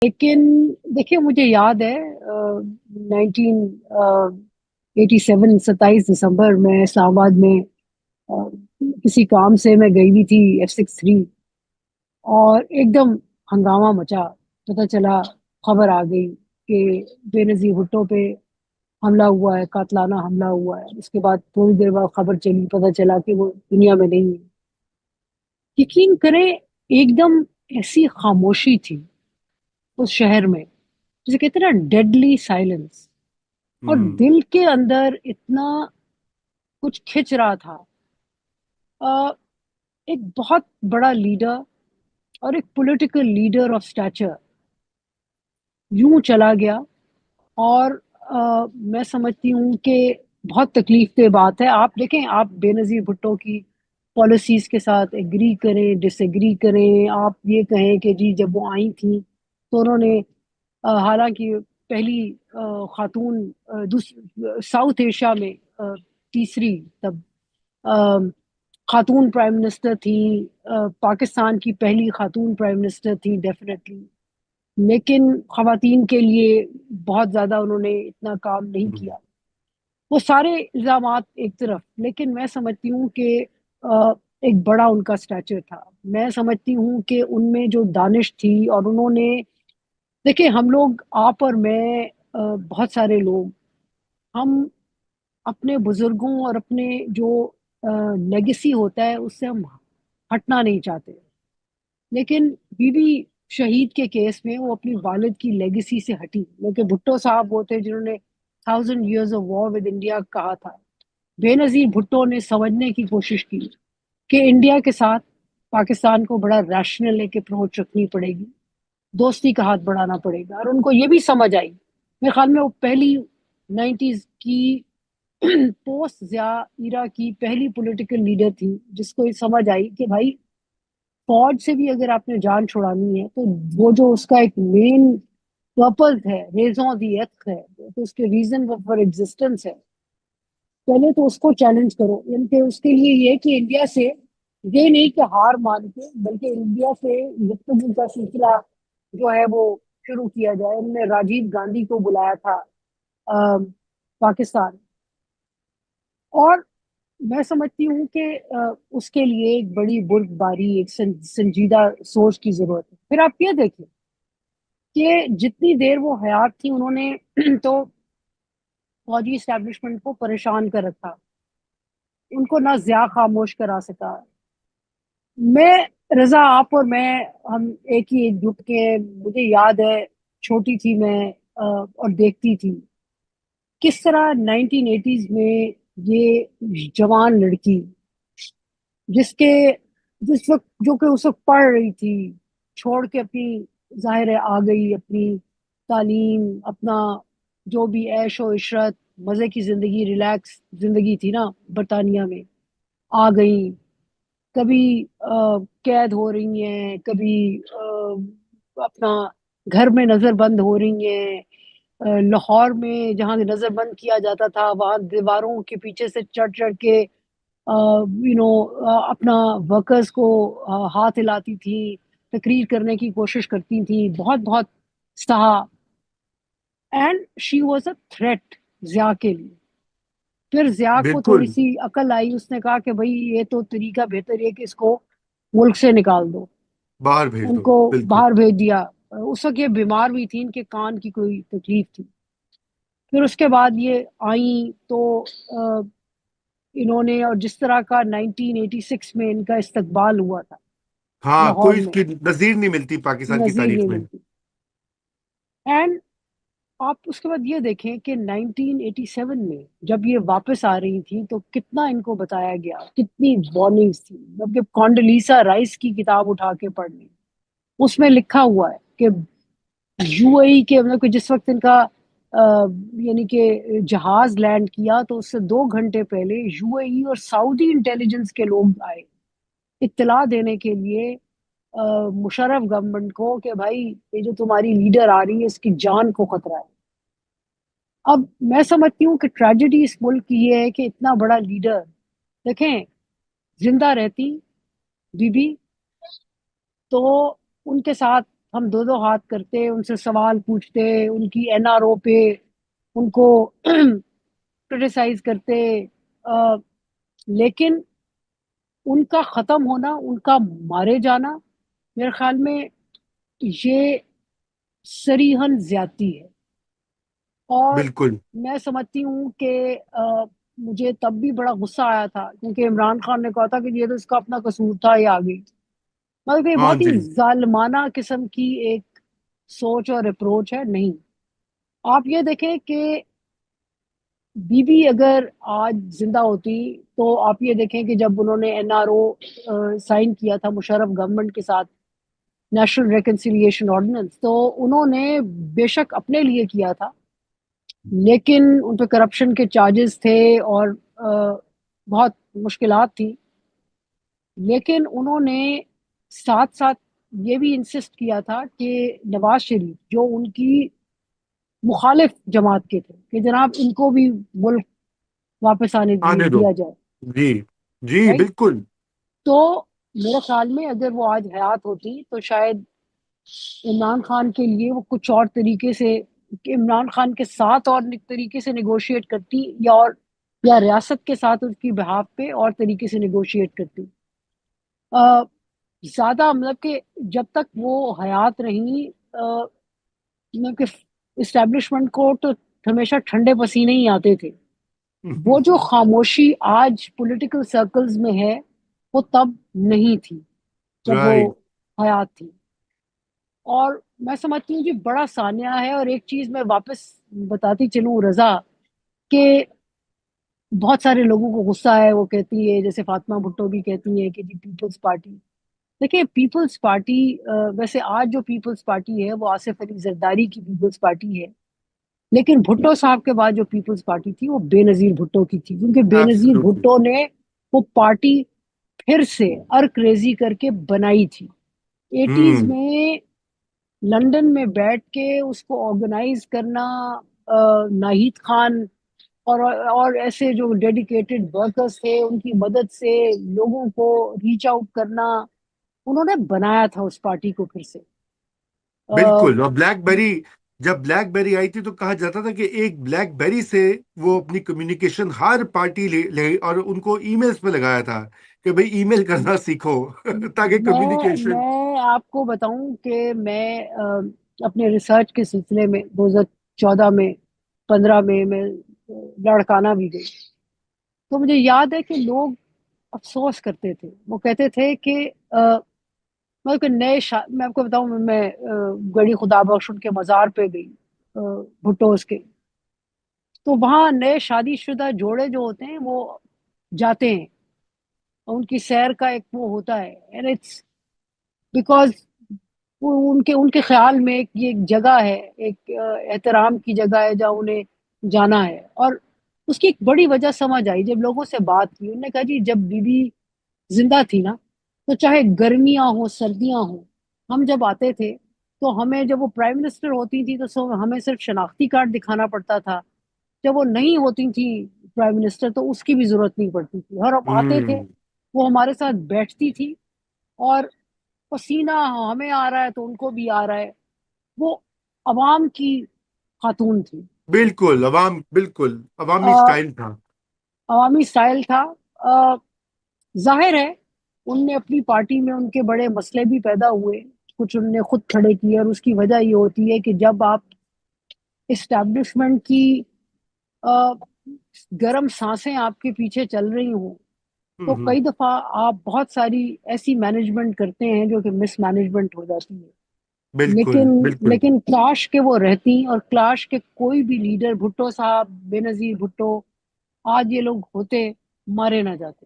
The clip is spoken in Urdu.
لیکن دیکھیے مجھے یاد ہے 1987 27 دسمبر میں اسلام آباد میں آ، کسی کام سے میں گئی ہوئی تھی F63، اور ایک دم ہنگامہ مچا. پتہ چلا، خبر آ گئی کہ بے نظیر بھٹو پہ حملہ ہوا ہے، قاتلانہ حملہ ہوا ہے. اس کے بعد تھوڑی دیر بعد خبر چلی، پتہ چلا کہ وہ دنیا میں نہیں ہے. یقین کریں، ایک دم ایسی خاموشی تھی اس شہر میں، جسے کہتے ہیں نا ڈیڈلی سائلنس. اور ہوں دل کے اندر اتنا کچھ کھچ رہا تھا. آ، ایک بہت بڑا لیڈر اور ایک پولیٹیکل لیڈر آف سٹیچر یوں چلا گیا. اور میں سمجھتی ہوں کہ بہت تکلیف دہ بات ہے. آپ دیکھیں، آپ بے نظیر بھٹو کی پالیسیز کے ساتھ ایگری کریں، ڈس ایگری کریں، آپ یہ کہیں کہ جی جب وہ آئی تھیں تو انہوں نے حالانکہ پہلی خاتون ساؤتھ ایشیا میں تیسری تب آ، خاتون پرائم منسٹر تھی. پاکستان کی پہلی خاتون پرائم منسٹر تھی ڈیفینیٹلی. لیکن خواتین کے لیے بہت زیادہ انہوں نے اتنا کام نہیں ہوں کیا. وہ سارے الزامات ایک طرف، لیکن میں سمجھتی ہوں کہ ایک بڑا ان کا سٹیچر تھا. میں سمجھتی ہوں کہ ان میں جو دانش تھی، اور انہوں نے دیکھیں ہم لوگ، آپ اور میں، بہت سارے لوگ، ہم اپنے بزرگوں اور اپنے جو لیگیسی ہوتا ہے اس سے ہم ہٹنا نہیں چاہتے. لیکن بی بی شہید کے کیس میں وہ اپنی والد کی لیگیسی سے ہٹی. لیکن بھٹو صاحب وہ تھے جنہوں نے 1000 years of war with India کہا تھا. بے نظیر بھٹو نے سمجھنے کی کوشش کی کہ انڈیا کے ساتھ پاکستان کو بڑا ریشنل ایک اپروچ رکھنی پڑے گی، دوستی کا ہاتھ بڑھانا پڑے گا. اور ان کو یہ بھی سمجھ آئی، میرے خیال میں وہ پہلی 90s کی پوسٹ ضیاء ایرا کی پہلی پولیٹیکل لیڈر تھی جس کو یہ سمجھ آئی کہ بھائی، فوج سے بھی اگر آپ نے جان چھڑانی ہے تو وہ جو اس کا ایک مین پرپز ہے، ریزون دی ایتھ ہے، تو اس کے ریزن فار ایگزسٹنس ہے، پہلے تو اس کو چیلنج کرو. یعنی کہ اس کے لیے یہ کہ انڈیا سے یہ نہیں کہ ہار مان کے، بلکہ انڈیا سے گفتگو کا سلسلہ جو ہے وہ شروع کیا جائے. انہوں نے راجیو گاندھی کو بلایا تھا پاکستان. اور میں سمجھتی ہوں کہ اس کے لیے ایک بڑی برگ باری، ایک سنجیدہ سوچ کی ضرورت ہے. پھر آپ یہ دیکھیں کہ جتنی دیر وہ حیات تھی انہوں نے تو فوجی اسٹیبلشمنٹ کو پریشان کر رکھا. ان کو نہ ضیاء خاموش کرا سکا. میں، رضا، آپ اور میں، ہم ایک ہی ایک گروپ کے. مجھے یاد ہے چھوٹی تھی میں اور دیکھتی تھی کس طرح 1980s میں یہ جوان لڑکی جس کے جس وقت جو کہ اس وقت پڑھ رہی تھی، چھوڑ کے اپنی، ظاہر ہے آ گئی، اپنی تعلیم، اپنا جو بھی عیش و عشرت، مزے کی زندگی، ریلیکس زندگی تھی نا برطانیہ میں، آ گئی. کبھی قید ہو رہی ہیں، کبھی اپنا گھر میں نظر بند ہو رہی ہیں. لاہور میں جہاں نظر بند کیا جاتا تھا وہاں دیواروں کے پیچھے سے چڑھ چڑھ کے اپنا ورکرز کو ہاتھ ہلاتی تھی، تقریر کرنے کی کوشش کرتی تھی، بہت بہت سہا. And she was a threat Zia کے لیے. پھر ضیاء کو تھوڑی بالکل. سی عقل آئی، اس نے کہا کہ بھائی یہ تو طریقہ بہتر ہے کہ اس کو ملک سے نکال دو. باہر بھیج ان دو، کو بالکل. باہر بھیج دیا. اس وقت یہ بیمار بھی تھی، ان کے کان کی کوئی تکلیف تھی. پھر اس کے بعد یہ آئیں تو انہوں نے، اور جس طرح کا 1986 میں ان کا استقبال ہوا تھا ہاں، لاہور کوئی اس میں، کی نظیر نہیں ملتی پاکستان کی نظیر نہیں تاریخ میں. ملتی. اینڈ آپ اس کے بعد یہ دیکھیں کہ 1987 میں جب یہ واپس آ رہی تھی تو کتنا ان کو بتایا گیا، کتنی وارننگز تھی. جب کونڈلیسا رائس کی کتاب اٹھا کے پڑھ لیں، اس میں لکھا ہوا ہے کہ یو اے ای کے، مطلب کہ جس وقت ان کا یعنی کہ جہاز لینڈ کیا تو اس سے 2 گھنٹے پہلے یو اے ای اور سعودی انٹیلیجنس کے لوگ آئے اطلاع دینے کے لیے مشرف گورنمنٹ کو کہ بھائی یہ جو تمہاری لیڈر آ رہی ہے اس کی جان کو خطرہ ہے. اب میں سمجھتی ہوں کہ ٹریجڈی اس ملک کی یہ ہے کہ اتنا بڑا لیڈر، دیکھیں، زندہ رہتی بی بی تو ان کے ساتھ ہم دو دو ہاتھ کرتے، ان سے سوال پوچھتے، ان کی این آر او پہ ان کو کرٹیسائز کرتے، لیکن ان کا ختم ہونا، ان کا مارے جانا، میرے خیال میں یہ صریحاً زیادتی ہے. اور بالکل. میں سمجھتی ہوں کہ مجھے تب بھی بڑا غصہ آیا تھا، کیونکہ عمران خان نے کہا تھا کہ یہ تو اس کا اپنا قصور تھا، یہ آ گئی. مطلب کہ یہ ہاں بہت ہی جی. ظالمانہ قسم کی ایک سوچ اور اپروچ ہے. نہیں، آپ یہ دیکھیں کہ بی بی اگر آج زندہ ہوتی تو آپ یہ دیکھیں کہ جب انہوں نے این آر او سائن کیا تھا مشرف گورنمنٹ کے ساتھ، نیشنل ریکنسیلیشن آرڈیننس، تو انہوں نے بے شک اپنے لیے کیا تھا، لیکن ان پہ کرپشن کے چارجز تھے اور بہت مشکلات تھی. لیکن انہوں نے ساتھ ساتھ یہ بھی انسسٹ کیا تھا کہ نواز شریف جو ان کی مخالف جماعت کے تھے، کہ جناب ان کو بھی ملک واپس آنے آنے دو. دیا جائے. جی جی رائٹ. بالکل. تو میرے خیال میں اگر وہ آج حیات ہوتی تو شاید عمران خان کے لیے وہ کچھ اور طریقے سے، کہ عمران خان کے ساتھ اور طریقے سے نیگوشیٹ کرتی، یا ریاست کے ساتھ اس کی بہاف پہ اور طریقے سے نیگوشیٹ کرتی. زیادہ مطلب کہ جب تک وہ حیات رہیں، مطلب کہ اسٹیبلشمنٹ کو تو ہمیشہ ٹھنڈے پسینے ہی آتے تھے. وہ جو خاموشی آج پولیٹیکل سرکلز میں ہے وہ تب نہیں تھی جب وہ رائٹ. حیات تھی. اور میں سمجھتی ہوں کہ بڑا سانیہ ہے. اور ایک چیز میں واپس بتاتی چلوں رضا، کہ بہت سارے لوگوں کو غصہ ہے، وہ کہتی ہے جیسے فاطمہ بھٹو بھی کہتی ہے کہ جی پیپلز پارٹی. دیکھیں پیپلز پارٹی، ویسے آج جو پیپلز پارٹی ہے وہ آصف علی زرداری کی پیپلز پارٹی ہے، لیکن بھٹو صاحب کے بعد جو پیپلز پارٹی تھی وہ بے نظیر بھٹو کی تھی، کیونکہ بے نظیر ایبسلوٹلی. بھٹو نے وہ پارٹی پھر سے ارک ریزی کر کے بنائی تھی. ایٹیز ہوں. میں لندن میں بیٹھ کے اس کو آرگنائز کرنا، ناہید خان اور ایسے جو ڈیڈیکیٹڈ ورکرز تھے ان کی مدد سے لوگوں کو ریچ آؤٹ کرنا، انہوں نے بنایا تھا اس پارٹی کو پھر سے. بالکل. اور بلیک بیری، جب بلیک بیری آئی تھی تو کہا جاتا تھا کہ ایک بلیک بیری سے وہ اپنی کمیونیکیشن ہر پارٹی لے اور ان کو ای میلز پہ لگایا تھا کہ بھئی ای میل کرنا سیکھو تاکہ کمیونیکیشن. میں آپ کو بتاؤں کہ میں اپنے ریسرچ کے سلسلے میں 2014 میں 15 میں لڑکانہ بھی گئی. تو مجھے یاد ہے کہ لوگ افسوس کرتے تھے، وہ کہتے تھے کہ میں آپ کو بتاؤں، میں گڑی خدا بخش ان کے مزار پہ گئی، بھٹوز کے. تو وہاں نئے شادی شدہ جوڑے جو ہوتے ہیں وہ جاتے ہیں، اور ان کی سیر کا ایک وہ ہوتا ہے، اینڈ اٹس بیکاز ان کے خیال میں یہ ایک جگہ ہے، ایک احترام کی جگہ ہے جہاں انہیں جانا ہے. اور اس کی ایک بڑی وجہ سمجھ آئی جب لوگوں سے بات کی. انہوں نے کہا جی جب بی بی زندہ تھی نا، تو چاہے گرمیاں ہوں سردیاں ہوں، ہم جب آتے تھے تو ہمیں، جب وہ پرائم منسٹر ہوتی تھی تو ہمیں صرف شناختی کارڈ دکھانا پڑتا تھا. جب وہ نہیں ہوتی تھی پرائم منسٹر تو اس کی بھی ضرورت نہیں پڑتی تھی، اور ہم آتے تھے، ہوں. وہ ہمارے ساتھ بیٹھتی تھی، اور پسینہ ہمیں آ رہا ہے تو ان کو بھی آ رہا ہے. وہ عوام کی خاتون تھی. بالکل بالکل عوامی آ، سٹائل تھا. عوامی سٹائل تھا. ظاہر ہے ان نے اپنی پارٹی میں ان کے بڑے مسئلے بھی پیدا ہوئے، کچھ ان نے خود کھڑے کیے، اور اس کی وجہ یہ ہوتی ہے کہ جب آپ اسٹیبلشمنٹ کی گرم سانسیں آپ کے پیچھے چل رہی ہوں تو ہوں. کئی دفعہ آپ بہت ساری ایسی مینجمنٹ کرتے ہیں جو کہ مس مینجمنٹ ہو جاتی ہے. بالکل لیکن بالکل. لیکن کلاش کے وہ رہتی، اور کلاش کے کوئی بھی لیڈر، بھٹو صاحب، بے نظیر بھٹو، آج یہ لوگ ہوتے، مارے نہ جاتے.